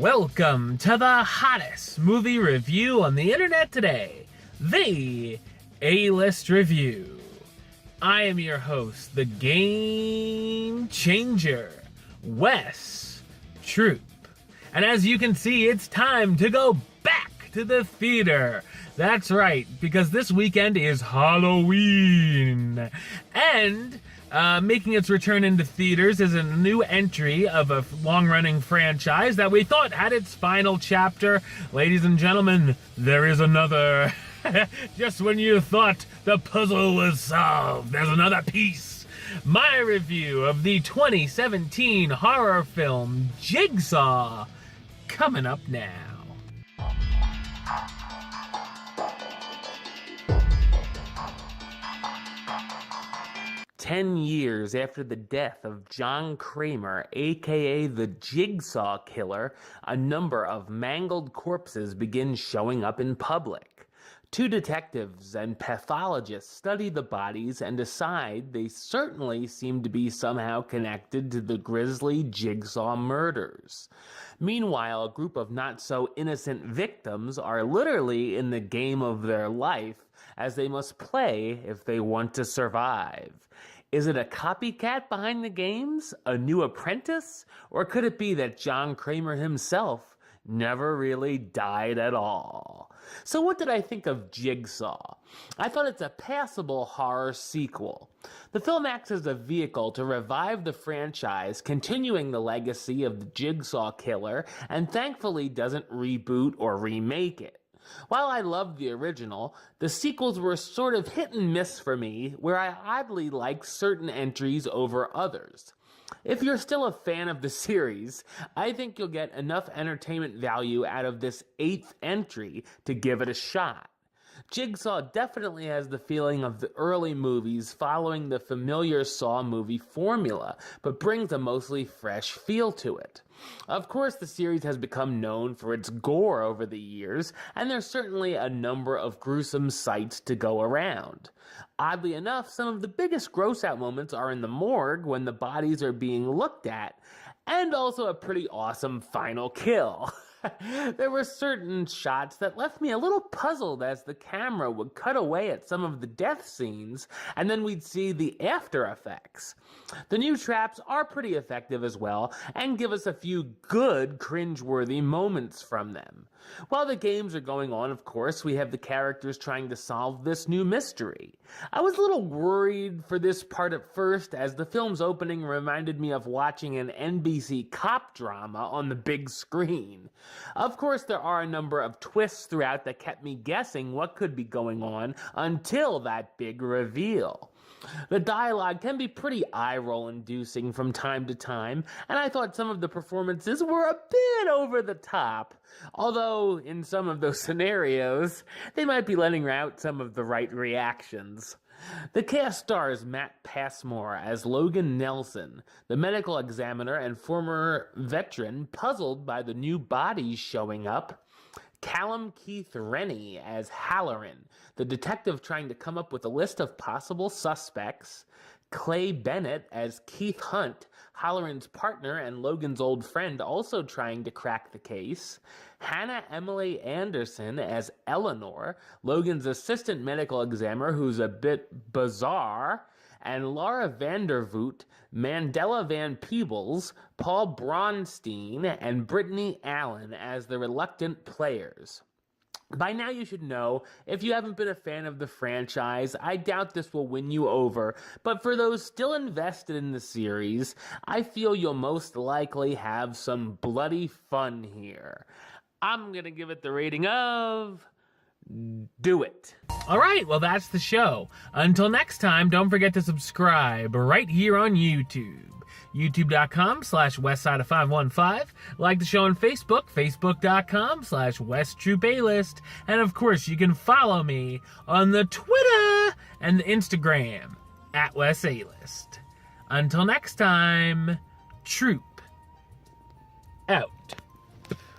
Welcome to the hottest movie review on the internet today, the A-List Review. I am your host, the Game Changer, Wes Troop. And as you can see, it's time to go back to the theater. That's right, because this weekend is Halloween. And making its return into theaters is a new entry of a long-running franchise that we thought had its final chapter. Ladies and gentlemen, there is another. Just when you thought the puzzle was solved, there's another piece. My review of the 2017 horror film Jigsaw, coming up now. 10 years after the death of John Kramer, aka the Jigsaw Killer, a number of mangled corpses begin showing up in public. Two detectives and pathologists study the bodies and decide they certainly seem to be somehow connected to the grisly Jigsaw murders. Meanwhile, a group of not-so-innocent victims are literally in the game of their life as they must play if they want to survive. Is it a copycat behind the games? A new apprentice? Or could it be that John Kramer himself never really died at all? So what did I think of Jigsaw? I thought it's a passable horror sequel. The film acts as a vehicle to revive the franchise, continuing the legacy of the Jigsaw Killer, and thankfully doesn't reboot or remake it. While I loved the original, the sequels were sort of hit and miss for me, where I oddly liked certain entries over others. If you're still a fan of the series, I think you'll get enough entertainment value out of this 8th entry to give it a shot. Jigsaw definitely has the feeling of the early movies following the familiar Saw movie formula, but brings a mostly fresh feel to it. Of course, the series has become known for its gore over the years, and there's certainly a number of gruesome sights to go around. Oddly enough, some of the biggest gross-out moments are in the morgue when the bodies are being looked at, and also a pretty awesome final kill. There were certain shots that left me a little puzzled as the camera would cut away at some of the death scenes, and then we'd see the after effects. The new traps are pretty effective as well, and give us a few good cringe-worthy moments from them. While the games are going on, of course, we have the characters trying to solve this new mystery. I was a little worried for this part at first, as the film's opening reminded me of watching an NBC cop drama on the big screen. Of course, there are a number of twists throughout that kept me guessing what could be going on until that big reveal. The dialogue can be pretty eye-roll-inducing from time to time, and I thought some of the performances were a bit over the top, although in some of those scenarios, they might be letting out some of the right reactions. The cast stars Matt Passmore as Logan Nelson, the medical examiner and former veteran puzzled by the new bodies showing up, Callum Keith Rennie as Halloran, the detective trying to come up with a list of possible suspects, Clay Bennett as Keith Hunt, Halloran's partner and Logan's old friend also trying to crack the case, Hannah Emily Anderson as Eleanor, Logan's assistant medical examiner who's a bit bizarre, and Laura Vandervoot, Mandela Van Peebles, Paul Braunstein, and Brittany Allen as the reluctant players. By now you should know, if you haven't been a fan of the franchise, I doubt this will win you over, but for those still invested in the series, I feel you'll most likely have some bloody fun here. I'm gonna give it the rating of... do it. Alright, well that's the show. Until next time, don't forget to subscribe right here on YouTube. youtube.com/westside515. Like the show on Facebook, facebook.com/westtroupaylist. And of course, you can follow me on the Twitter and the Instagram @WesAlist. Until next time, Troop out.